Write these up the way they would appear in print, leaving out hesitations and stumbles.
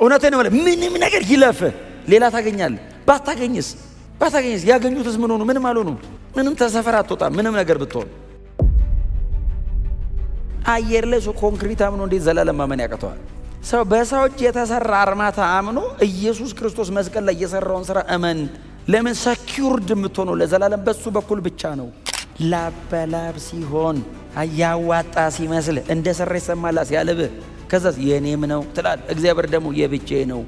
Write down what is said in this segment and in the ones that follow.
እውነቴን ነው። ምንም ነገር ይለፍ ሌላ ታገኛለህ። ባታገኝስ ያገኙትስ ምን ሆኑ? ምንም አልሆኑ። ምንም ተሰፈር አትወጣም። ምንም ነገር ብትሆን አየር ላይ ኮንክሪት አምኖ እንዴት ዘላለም ማመን ያቀተዋል? ሰው በሰው እጅ የተሰራ አርማታ አምኖ ኢየሱስ ክርስቶስ መስቀል ላይ የሰራውን ስራ እመን። ለምን ሰኪውርድ የምትሆነው ለዘላለም በሱ በኩል ብቻ ነው። ላበላብ ሲሆን ያዋጣ ሲመስል እንደ ሰራ ይሰማላ ሲያልብህ ከዛስ የኔም ነው ትላል። እግዚአብሔር ደግሞ የብቻዬ ነው።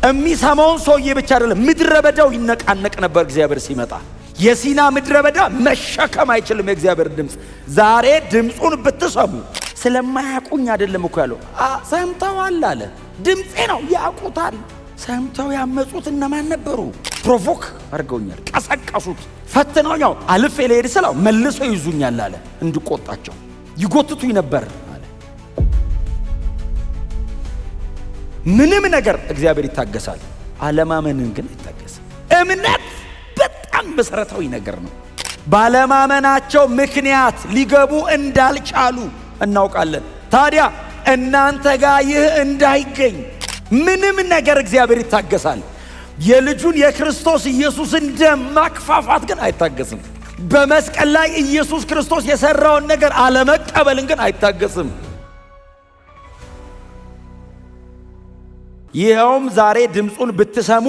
የሚሰማውን ሰውዬ ብቻ አይደለም፣ ምድረ በዳው ይነቃነቅ ነበር እግዚአብሔር ሲመጣ። የሲና ምድረ በዳ መሸከም አይችልም የእግዚአብሔር ድምፅ። ዛሬ ድምፁን ብትሰሙ ስለማያውቁኝ አይደለም እኮ ያለው፣ ሰምተዋል አለ። ድምፄ ነው ያውቁታል። ሰምተው ያመጹት እነማን ነበሩ? ፕሮቮክ አድርገውኛል፣ ቀሰቀሱት፣ ፈትነውኛው አልፌ ልሄድ ስለው መልሰው ይዙኛል አለ። እንድቆጣቸው ይጎትቱኝ ነበር አለ። ምንም ነገር እግዚአብሔር ይታገሳል፣ አለማመንን ግን አይታገስም። እምነት በጣም መሰረታዊ ነገር ነው። ባለማመናቸው ምክንያት ሊገቡ እንዳልቻሉ እናውቃለን። ታዲያ እናንተ ጋር ይህ እንዳይገኝ ምንም ነገር እግዚአብሔር ይታገሳል። የልጁን የክርስቶስ ኢየሱስን ደም ማክፋፋት ግን አይታገስም። በመስቀል ላይ ኢየሱስ ክርስቶስ የሰራውን ነገር አለመቀበልን ግን አይታገስም። ይኸውም ዛሬ ድምፁን ብትሰሙ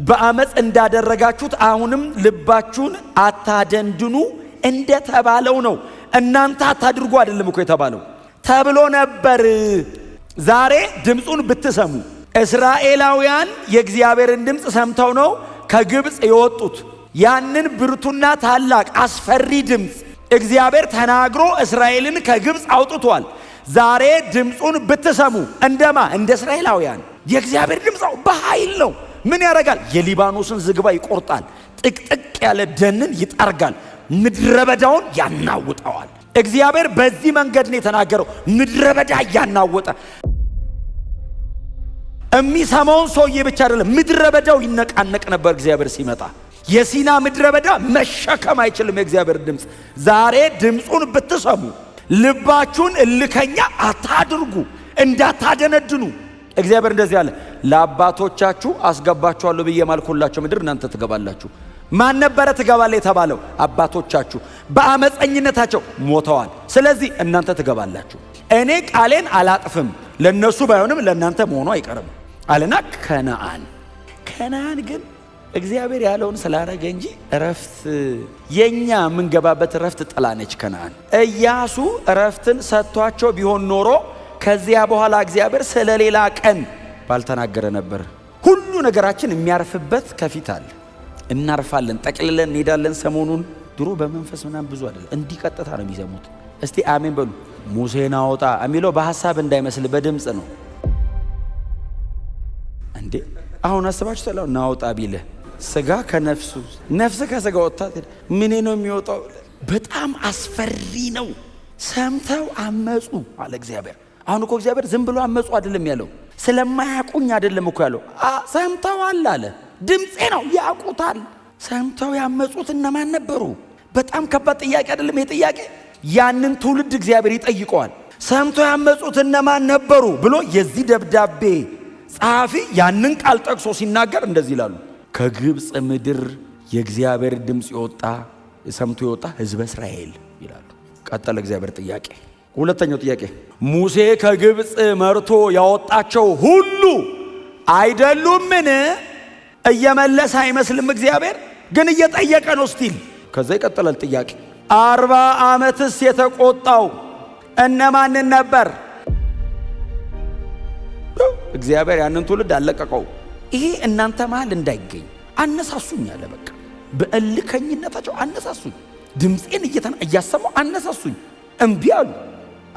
በአመፅ እንዳደረጋችሁት አሁንም ልባችሁን አታደንድኑ እንደተባለው ነው። እናንተ አታድርጉ አይደለም እኮ የተባለው ተብሎ ነበር። ዛሬ ድምፁን ብትሰሙ እስራኤላውያን የእግዚአብሔርን ድምፅ ሰምተው ነው ከግብፅ የወጡት። ያንን ብርቱና ታላቅ አስፈሪ ድምፅ እግዚአብሔር ተናግሮ እስራኤልን ከግብፅ አውጥቷል። ዛሬ ድምፁን ብትሰሙ እንደማ እንደ እስራኤላውያን የእግዚአብሔር ድምፅ በኃይል ነው። ምን ያደርጋል? የሊባኖስን ዝግባ ይቆርጣል፣ ጥቅጥቅ ያለ ደንን ይጠርጋል፣ ምድረ በዳውን ያናውጠዋል። እግዚአብሔር በዚህ መንገድ ነው የተናገረው። ምድረ በዳ ያናወጠ የሚሰማውን ሰውዬ ብቻ አይደለም፣ ምድረ በዳው ይነቃነቅ ነበር እግዚአብሔር ሲመጣ። የሲና ምድረ በዳ መሸከም አይችልም የእግዚአብሔር ድምፅ። ዛሬ ድምፁን ብትሰሙ ልባችሁን እልከኛ አታድርጉ፣ እንዳታደነድኑ። እግዚአብሔር እንደዚህ አለ፣ ለአባቶቻችሁ አስገባችኋለሁ ብዬ ማልኩላቸው ምድር እናንተ ትገባላችሁ። ማን ነበረ ትገባለ የተባለው? አባቶቻችሁ በአመፀኝነታቸው ሞተዋል። ስለዚህ እናንተ ትገባላችሁ። እኔ ቃሌን አላጥፍም፣ ለነሱ ባይሆንም ለእናንተ መሆኑ አይቀርም አለና ከነዓን ግን እግዚአብሔር ያለውን ስላረገ እንጂ እረፍት የኛ የምንገባበት እረፍት ጥላ ነች ከነዓን። ኢያሱ እረፍትን ሰጥቷቸው ቢሆን ኖሮ ከዚያ በኋላ እግዚአብሔር ስለሌላ ቀን ባልተናገረ ነበር። ሁሉ ነገራችን የሚያርፍበት ከፊት አለ። እናርፋለን፣ ጠቅልለን እንሄዳለን። ሰሞኑን ድሮ በመንፈስ ምናምን ብዙ አይደለም፣ እንዲህ ቀጥታ ነው የሚሰሙት። እስቲ አሜን በሉ። ሙሴን አውጣ የሚለው በሐሳብ እንዳይመስል በድምፅ ነው እንዴ። አሁን አስባችሁ ተላው ናውጣ ቢለ ስጋ ከነፍሱ ነፍስ ከስጋ ወጣ ምን ነው የሚወጣው? በጣም አስፈሪ ነው። ሰምተው አመጹ አለ እግዚአብሔር። አሁን እኮ እግዚአብሔር ዝም ብሎ አመጹ አይደለም ያለው፣ ስለማያውቁኝ አይደለም እኮ ያለው። ሰምተዋል አለ። ድምፄ ነው ያውቁታል። ሰምተው ያመጹት እነማን ነበሩ? በጣም ከባድ ጥያቄ አይደለም ይሄ ጥያቄ? ያንን ትውልድ እግዚአብሔር ይጠይቀዋል። ሰምተው ያመጹት እነማን ነበሩ ብሎ የዚህ ደብዳቤ ጸሐፊ ያንን ቃል ጠቅሶ ሲናገር እንደዚህ ይላሉ፣ ከግብፅ ምድር የእግዚአብሔር ድምፅ የወጣ ሰምቶ የወጣ ሕዝበ እስራኤል ይላሉ። ቀጠለ እግዚአብሔር ጥያቄ። ሁለተኛው ጥያቄ ሙሴ ከግብፅ መርቶ ያወጣቸው ሁሉ አይደሉምን? እየመለሰ አይመስልም እግዚአብሔር ግን እየጠየቀ ነው ስቲል። ከዛ ይቀጥላል ጥያቄ 40 ዓመትስ የተቆጣው እነማንን ነበር? እግዚአብሔር ያንን ትውልድ አለቀቀው። ይሄ እናንተ መሃል እንዳይገኝ አነሳሱኝ አለ። በቃ በእልከኝነታቸው አነሳሱኝ፣ ድምፄን እያሰማው አነሳሱኝ። እምቢ አሉ፣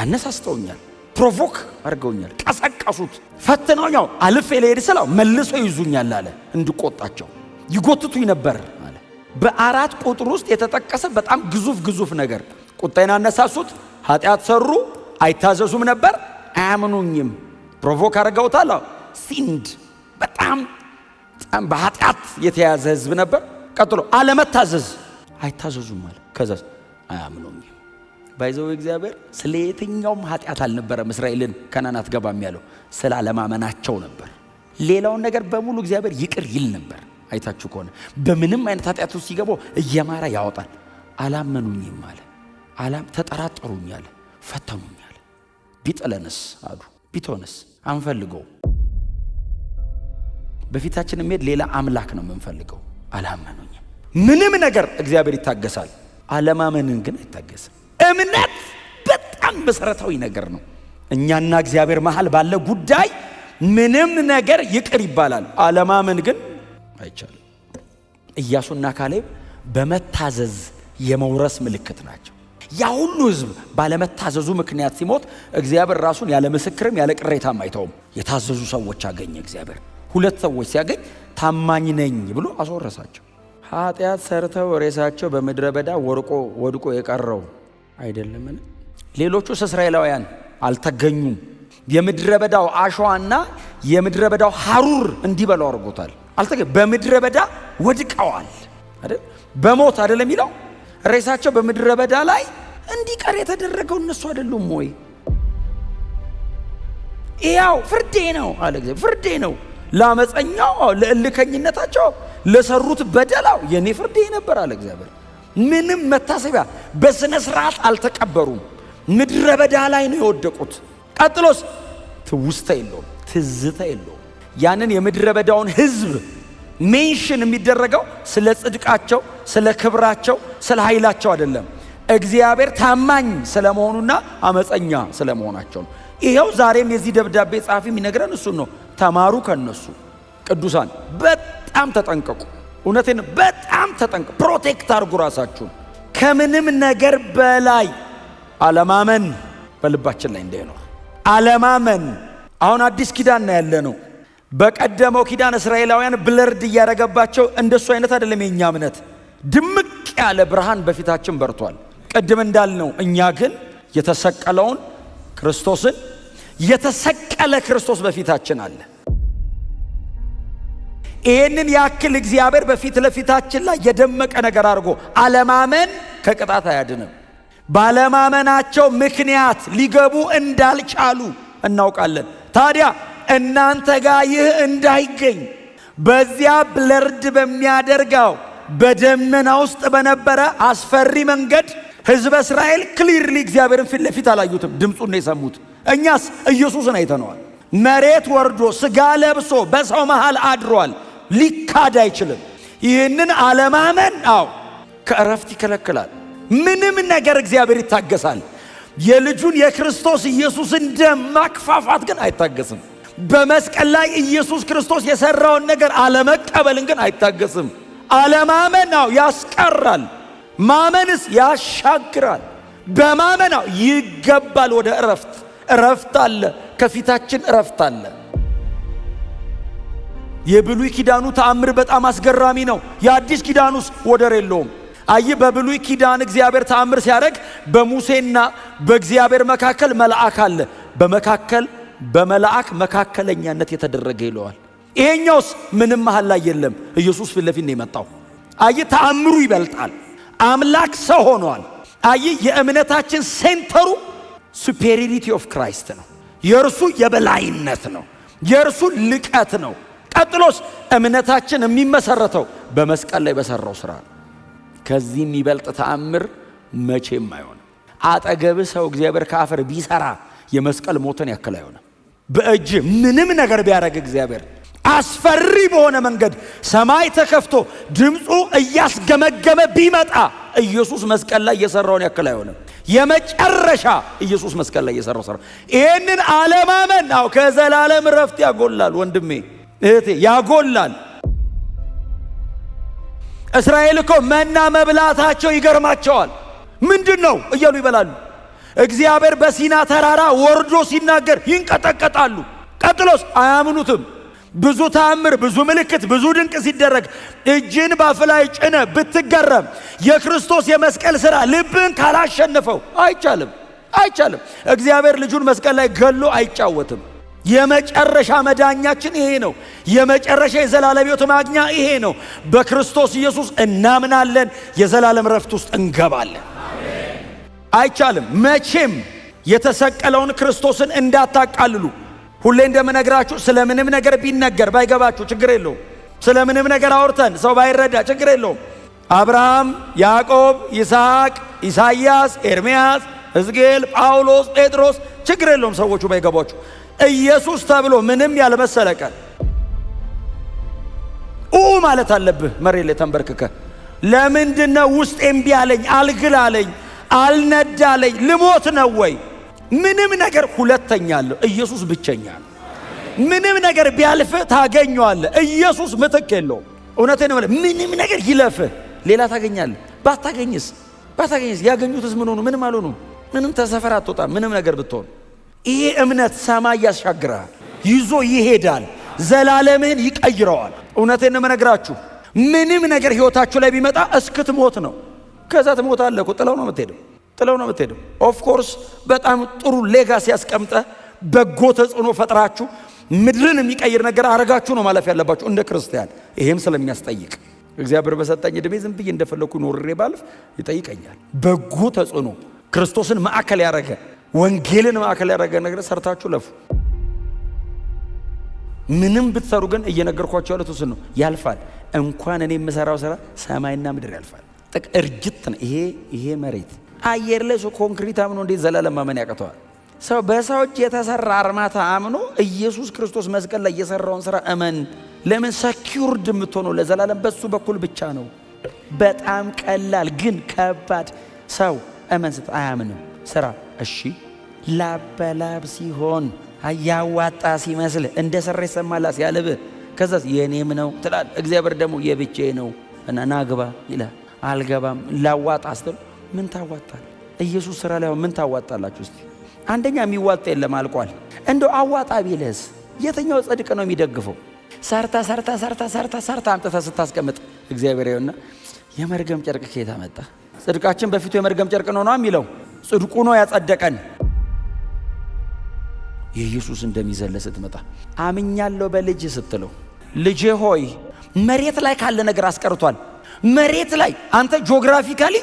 አነሳስተውኛል፣ ፕሮቮክ አድርገውኛል፣ ቀሰቀሱት፣ ፈትነውኛው አልፌ ልሄድ ስለው መልሰው ይዙኛል አለ። እንድቆጣቸው ይጎትቱኝ ነበር አለ። በ4 ቁጥር ውስጥ የተጠቀሰ በጣም ግዙፍ ነገር። ቁጣዬን አነሳሱት፣ ኃጢአት ሰሩ፣ አይታዘዙም ነበር፣ አያምኑኝም። ፕሮቮክ አድርገውታል። ሲንድ በጣም በኃጢአት የተያዘ ህዝብ ነበር። ቀጥሎ አለመታዘዝ፣ አይታዘዙም አለ። ከዛ አያምኑኝም። ባይዘው እግዚአብሔር ስለ የትኛውም ኃጢአት አልነበረም እስራኤልን ከነዓን አትገባም ያለው፣ ስለ አለማመናቸው ነበር። ሌላውን ነገር በሙሉ እግዚአብሔር ይቅር ይል ነበር። አይታችሁ ከሆነ በምንም አይነት ኃጢአት ውስጥ ሲገቡ እየማረ ያወጣል። አላመኑኝም አለ፣ ተጠራጠሩኝ አለ፣ ፈተኑኝ አለ። ቢጥለንስ አሉ፣ ቢቶንስ አንፈልገው። በፊታችን የሚሄድ ሌላ አምላክ ነው የምንፈልገው። አላመኑኝም። ምንም ነገር እግዚአብሔር ይታገሳል፣ አለማመንን ግን አይታገስም። እምነት በጣም መሰረታዊ ነገር ነው። እኛና እግዚአብሔር መሃል ባለ ጉዳይ ምንም ነገር ይቅር ይባላል፣ አለማመን ግን አይቻልም። ኢያሱና ካሌብ በመታዘዝ የመውረስ ምልክት ናቸው። ያ ሁሉ ሕዝብ ባለመታዘዙ ምክንያት ሲሞት እግዚአብሔር ራሱን ያለ ምስክርም ያለ ቅሬታም አይተውም። የታዘዙ ሰዎች አገኘ እግዚአብሔር። 2 ሰዎች ሲያገኝ ታማኝ ነኝ ብሎ አስወረሳቸው። ኃጢአት ሰርተው ሬሳቸው በምድረ በዳ ወድቆ የቀረው አይደለምን? ሌሎቹስ እስራኤላውያን አልተገኙም። የምድረ በዳው አሸዋና የምድረ በዳው ሐሩር እንዲበላው አድርጎታል። በምድረ በዳ ወድቀዋል አይደል? በሞት አይደለም የሚለው ሬሳቸው በምድረ በዳ ላይ እንዲቀር የተደረገው እነሱ አይደሉም ወይ? ያው ፍርዴ ነው አለ እግዚአብሔር። ፍርዴ ነው ለአመፀኛው፣ ለእልከኝነታቸው፣ ለሰሩት በደላው የኔ ፍርዴ ነበር አለ እግዚአብሔር። ምንም መታሰቢያ በስነ ስርዓት አልተቀበሩም። ምድረ በዳ ላይ ነው የወደቁት። ቀጥሎስ ትውስታ የለውም፣ ትዝታ የለውም። ያንን የምድረ በዳውን ሕዝብ ሜንሽን የሚደረገው ስለ ጽድቃቸው፣ ስለ ክብራቸው፣ ስለ ኃይላቸው አይደለም። እግዚአብሔር ታማኝ ስለመሆኑና አመፀኛ ስለመሆናቸው ነው። ይሄው ዛሬም የዚህ ደብዳቤ ጸሐፊ የሚነግረን እሱን ነው። ተማሩ ከነሱ ቅዱሳን፣ በጣም ተጠንቀቁ። እውነቴን በጣም ተጠንቀቁ። ፕሮቴክት አድርጉ ራሳችሁን። ከምንም ነገር በላይ አለማመን በልባችን ላይ እንዳይኖር። አለማመን አሁን አዲስ ኪዳን ነው ያለ ነው። በቀደመው ኪዳን እስራኤላውያን ብለርድ እያደረገባቸው እንደሱ አይነት አይደለም። የኛ እምነት ድምቅ ያለ ብርሃን በፊታችን በርቷል። ቅድም እንዳልነው እኛ ግን የተሰቀለውን ክርስቶስን፣ የተሰቀለ ክርስቶስ በፊታችን አለ። ይህንን ያክል እግዚአብሔር በፊት ለፊታችን ላይ የደመቀ ነገር አድርጎ አለማመን ከቅጣት አያድንም። ባለማመናቸው ምክንያት ሊገቡ እንዳልቻሉ እናውቃለን። ታዲያ እናንተ ጋር ይህ እንዳይገኝ በዚያ ብለርድ በሚያደርገው በደመና ውስጥ በነበረ አስፈሪ መንገድ ሕዝበ እስራኤል ክሊርሊ እግዚአብሔርን ፊት ለፊት አላዩትም፣ ድምፁን ነው የሰሙት። እኛስ ኢየሱስን አይተነዋል። መሬት ወርዶ ሥጋ ለብሶ በሰው መሃል አድሯል። ሊካድ አይችልም። ይህንን አለማመን ከእረፍት ይከለክላል። ምንም ነገር እግዚአብሔር ይታገሳል። የልጁን የክርስቶስ ኢየሱስን ደም ማክፋፋት ግን አይታገስም። በመስቀል ላይ ኢየሱስ ክርስቶስ የሰራውን ነገር አለመቀበልን ግን አይታገስም። አለማመን ያስቀራል፣ ማመንስ ያሻግራል። በማመን ይገባል ወደ እረፍት። እረፍት አለ፣ ከፊታችን እረፍት አለ። የብሉይ ኪዳኑ ተአምር በጣም አስገራሚ ነው። የአዲስ ኪዳኑስ ወደር የለውም። በብሉይ ኪዳን እግዚአብሔር ተአምር ሲያደርግ በሙሴና በእግዚአብሔር መካከል መልአክ አለ። በመልአክ መካከለኛነት የተደረገ ይለዋል። ይሄኛውስ ምንም መሃል ላይ የለም። ኢየሱስ ፊት ለፊት ነው የመጣው። ተአምሩ ይበልጣል። አምላክ ሰው ሆኗል። የእምነታችን ሴንተሩ ሱፔሪሪቲ ኦፍ ክራይስት ነው። የእርሱ የበላይነት ነው። የእርሱ ልቀት ነው። ቀጥሎስ እምነታችን የሚመሰረተው በመስቀል ላይ በሰራው ስራ ነው። ከዚህ የሚበልጥ ተአምር መቼም አይሆንም። አጠገብ ሰው እግዚአብሔር ከአፈር ቢሰራ የመስቀል ሞትን ያክል አይሆንም። በእጅ ምንም ነገር ቢያደርግ እግዚአብሔር አስፈሪ በሆነ መንገድ ሰማይ ተከፍቶ ድምፁ እያስገመገመ ቢመጣ ኢየሱስ መስቀል ላይ የሰራውን ያክል አይሆንም። የመጨረሻ ኢየሱስ መስቀል ላይ የሰራው ስራ። ይህንን አለማመን ከዘላለም ረፍት ያጎላል። ወንድሜ እህቴ ያጎላል። እስራኤል እኮ መና መብላታቸው ይገርማቸዋል። ምንድን ነው እያሉ ይበላሉ። እግዚአብሔር በሲና ተራራ ወርዶ ሲናገር ይንቀጠቀጣሉ። ቀጥሎስ አያምኑትም። ብዙ ተአምር፣ ብዙ ምልክት፣ ብዙ ድንቅ ሲደረግ እጅን ባፍ ላይ ጭነ ብትገረም የክርስቶስ የመስቀል ሥራ ልብን ካላሸነፈው አይቻልም። እግዚአብሔር ልጁን መስቀል ላይ ገሎ አይጫወትም። የመጨረሻ መዳኛችን ይሄ ነው። የመጨረሻ የዘላለም ሕይወት ማግኛ ይሄ ነው። በክርስቶስ ኢየሱስ እናምናለን። የዘላለም ረፍት ውስጥ እንገባለን። አይቻልም። መቼም የተሰቀለውን ክርስቶስን እንዳታቃልሉ። ሁሌ እንደምነግራችሁ ስለምንም ነገር ቢነገር ባይገባችሁ ችግር የለውም። ስለምንም ነገር አውርተን ሰው ባይረዳ ችግር የለውም። አብርሃም፣ ያዕቆብ፣ ይስሐቅ፣ ኢሳይያስ፣ ኤርምያስ፣ ሕዝቅኤል፣ ጳውሎስ፣ ጴጥሮስ ችግር የለውም ሰዎቹ ባይገባችሁ። ኢየሱስ ተብሎ ምንም ያልመሰለ ቀን ማለት አለብህ መሬት ላይ ተንበርክከ። ለምንድነው ውስጥ እምቢ አለኝ፣ አልግላለኝ፣ አልነዳለኝ፣ ልሞት ነው ወይ? ምንም ነገር ሁለተኛ አለው። ኢየሱስ ብቸኛ ነው። ምንም ነገር ቢያልፍ ታገኘዋለህ። ኢየሱስ ምትክ የለውም። እውነቴን ነው። ምንም ነገር ይለፍህ ሌላ ታገኛለህ። ባታገኝስ ያገኙትስ ምን ሆኑ? ምንም አልሆኑ። ምንም ተሰፈር አትወጣም። ምንም ነገር ብትሆን ይሄ እምነት ሰማይ ያሻግራል፣ ይዞ ይሄዳል፣ ዘላለምህን ይቀይረዋል። እውነቴን ነው የምነግራችሁ። ምንም ነገር ህይወታችሁ ላይ ቢመጣ እስክትሞት ነው። ከዛ ትሞታለህ እኮ። ጥለው ነው የምትሄደው። ኦፍ ኮርስ በጣም ጥሩ ሌጋሲ ያስቀምጠ በጎ ተጽዕኖ ፈጥራችሁ ምድርን የሚቀይር ነገር አረጋችሁ ነው ማለፍ ያለባችሁ እንደ ክርስቲያን። ይሄም ስለሚያስጠይቅ እግዚአብሔር በሰጠኝ ዕድሜ ዝም ብዬ እንደፈለኩ ኖሬ ባልፍ ይጠይቀኛል። በጎ ተጽዕኖ ክርስቶስን ማዕከል ያረገ ወንጌልን ማዕከል ያረገ ነገር ሰርታችሁ ለፉ። ምንም ብትሰሩ ግን እየነገርኳችሁ ያሉት እሱን ነው። ያልፋል። እንኳን እኔ የምሰራው ስራ ሰማይና ምድር ያልፋል። እርጅት ነው ይሄ መሬት። አየር ላይ ኮንክሪት አምኖ እንዴት ዘላለም ማመን ያቅተዋል? ሰው በሰው እጅ የተሰራ አርማታ አምኖ ኢየሱስ ክርስቶስ መስቀል ላይ የሰራውን ስራ እመን። ለምን ሰኪውርድ የምትሆነው ለዘላለም በሱ በኩል ብቻ ነው። በጣም ቀላል ግን ከባድ። ሰው እመን ስት አያምንም። ስራ እሺ ላበላብ ሲሆን ያዋጣ ሲመስል እንደ ሰራ ይሰማላ ሲያለብ ከዛስ የኔም ነው ትላል። እግዚአብሔር ደግሞ የብቻዬ ነው እና ናግባ ይላል። አልገባም ላዋጣ ስትል ምን ታዋጣል? ኢየሱስ ስራ ላይ ምን ታዋጣላችሁ? እስቲ አንደኛ የሚዋጣ የለም አልቋል። እንደው አዋጣ ቢልስ የትኛው ጽድቅ ነው የሚደግፈው? ሰርታ አምጥታ ስታስቀምጥ እግዚአብሔር ይሁንና የመርገም ጨርቅ ከየት አመጣ? ጽድቃችን በፊቱ የመርገም ጨርቅ ነው የሚለው። ጽድቁ ነው ያጸደቀን። የኢየሱስ እንደሚዘለ ስትመጣ አምኛለሁ በልጅ ስትለው ልጄ ሆይ መሬት ላይ ካለ ነገር አስቀርቷል። መሬት ላይ አንተ ጂኦግራፊካሊ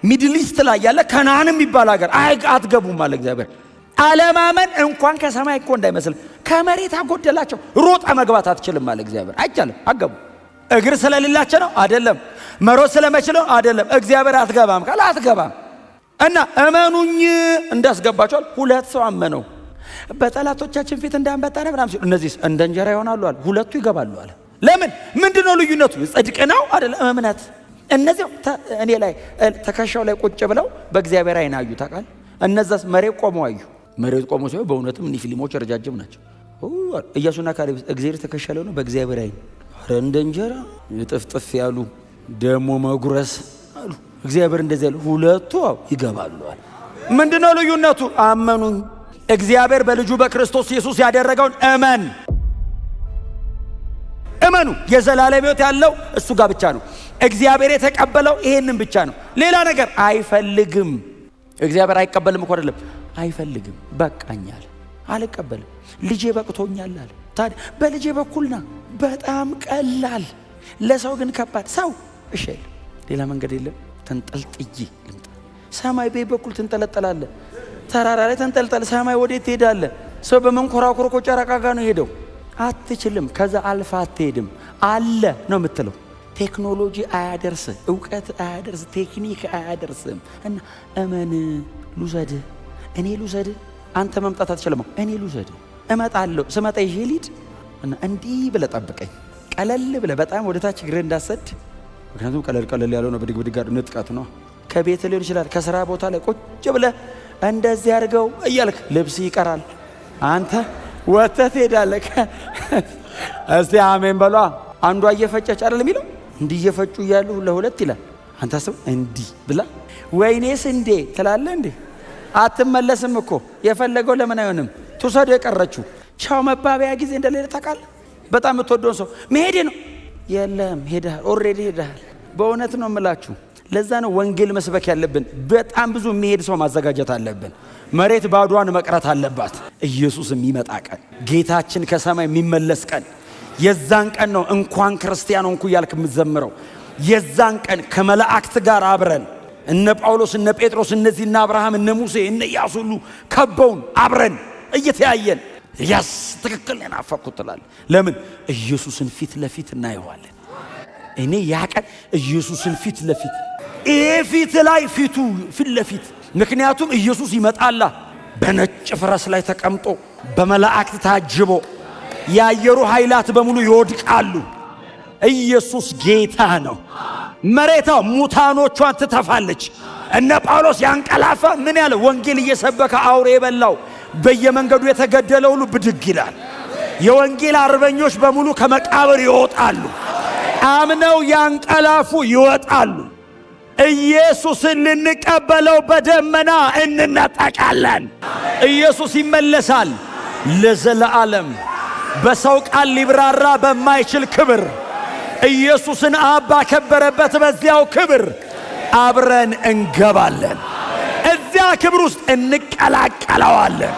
ሚድል ኢስት ላይ ያለ ከነዓንም የሚባል ሀገር አትገቡም አለ እግዚአብሔር። አለማመን እንኳን ከሰማይ እኮ እንዳይመስል ከመሬት አጎደላቸው። ሮጣ መግባት አትችልም አለ እግዚአብሔር። አይቻልም። አገቡ። እግር ስለሌላቸው ነው አይደለም። መሮጥ ስለመችለው አይደለም። እግዚአብሔር አትገባም ካለ አትገባም። እና እመኑኝ እንዳስገባቸዋል። ሁለት ሰው አመነው በጠላቶቻችን ፊት እንዳንበጣ ነው ምናምን ሲሉ እነዚህ እንደ እንጀራ ይሆናሉ አለ። ሁለቱ ይገባሉ አለ። ለምን? ምንድነው ልዩነቱ? ጽድቅ ነው አይደለም? እምነት። እነዚህ እኔ ላይ ተከሻው ላይ ቁጭ ብለው በእግዚአብሔር አይን አዩ። ታውቃለህ? እነዛስ መሬት ቆመው አዩ። መሬት ቆመው ሲሆን በእውነትም እኒ ፊልሞች ረጃጅም ናቸው። ኢያሱና ካሌብ እግዚአብሔር ተከሻ ላይ ነው በእግዚአብሔር አይን። ኧረ እንደ እንጀራ ጥፍጥፍ ያሉ ደሞ መጉረስ አሉ። እግዚአብሔር እንደዚህ ያሉ ሁለቱ ይገባሉ አለ። ምንድነው ልዩነቱ? አመኑኝ። እግዚአብሔር በልጁ በክርስቶስ ኢየሱስ ያደረገውን እመኑ። የዘላለም ሕይወት ያለው እሱ ጋር ብቻ ነው። እግዚአብሔር የተቀበለው ይሄንን ብቻ ነው። ሌላ ነገር አይፈልግም። እግዚአብሔር አይቀበልም እኮ አይደለም፣ አይፈልግም። በቃኛል፣ አልቀበልም፣ ልጄ በቅቶኛል አለ። ታዲያ በልጄ በኩልና በጣም ቀላል፣ ለሰው ግን ከባድ። ሰው እሺ ሌላ መንገድ የለም። ተንጠልጥዬ ልምጣ። ሰማይ ቤት በኩል ትንጠለጠላለ። ተራራ ላይ ተንጠልጠል። ሰማይ ወዴት ትሄዳለህ? ሰው በመንኮራኩር እኮ ጨረቃ ጋር ነው ሄደው። አትችልም። ከዛ አልፋ አትሄድም። አለ ነው የምትለው። ቴክኖሎጂ አያደርስ፣ እውቀት አያደርስ፣ ቴክኒክ አያደርስም። እና እመን። ልውሰድህ፣ እኔ ልውሰድህ። አንተ መምጣት አትችልም። እኔ ልውሰድህ፣ እመጣለሁ። ስመጣ ይዤ ልሂድ እና እንዲህ ብለህ ጠብቀኝ። ቀለል ብለህ በጣም ወደ ታች እግርህ እንዳሰድ። ምክንያቱም ቀለል ያለው ነው። ብድግ ብድግ ንጥቀት ነው። ከቤት ሊሆን ይችላል፣ ከስራ ቦታ ላይ ቁጭ ብለህ እንደዚህ አድርገው እያልክ ልብስ ይቀራል። አንተ ወተት ትሄዳለህ። እስቲ አሜን በሏ። አንዷ እየፈጨች አይደል የሚለው? እንዲህ እየፈጩ እያሉ ለሁለት ይላል። አንተ ሰው እንዲህ ብላ ወይኔስ እንዴ ትላለህ እንዴ? አትመለስም እኮ። የፈለገው ለምን አይሆንም? ትውሰደው የቀረችው ቻው መባቢያ ጊዜ እንደሌለ ታውቃለህ። በጣም የምትወደውን ሰው መሄዴ ነው። የለም ሄደሃል፣ ኦልሬዲ ሄደሃል። በእውነት ነው የምላችሁ። ለዛ ነው ወንጌል መስበክ ያለብን። በጣም ብዙ የሚሄድ ሰው ማዘጋጀት አለብን። መሬት ባዷን መቅረት አለባት። ኢየሱስ የሚመጣ ቀን፣ ጌታችን ከሰማይ የሚመለስ ቀን፣ የዛን ቀን ነው እንኳን ክርስቲያን ሆንኩ እያልክ የምትዘምረው። የዛን ቀን ከመላእክት ጋር አብረን እነ ጳውሎስ እነ ጴጥሮስ እነዚህ እነ አብርሃም እነ ሙሴ እነ ኢያሱ ሁሉ ከበውን አብረን እየተያየን ያስ ትክክል ናፈኩት ትላለህ። ለምን ኢየሱስን ፊት ለፊት እናየዋለን። እኔ ያቀን ኢየሱስን ፊት ለፊት ፊት ላይ ፊቱ ፊት ለፊት ምክንያቱም ኢየሱስ ይመጣላ በነጭ ፈረስ ላይ ተቀምጦ በመላእክት ታጅቦ ያየሩ ኃይላት በሙሉ ይወድቃሉ። ኢየሱስ ጌታ ነው። መሬቷ ሙታኖቿን ትተፋለች። እነ ጳውሎስ ያንቀላፋ ምን ያለ ወንጌል እየሰበከ አውሬ የበላው በየመንገዱ የተገደለው ሁሉ ብድግ ይላል። የወንጌል አርበኞች በሙሉ ከመቃብር ይወጣሉ። አምነው ያንቀላፉ ይወጣሉ። ኢየሱስን ልንቀበለው በደመና እንነጠቃለን። ኢየሱስ ይመለሳል ለዘላለም በሰው ቃል ሊብራራ በማይችል ክብር ኢየሱስን አብ ባከበረበት በዚያው ክብር አብረን እንገባለን። እዚያ ክብር ውስጥ እንቀላቀለዋለን።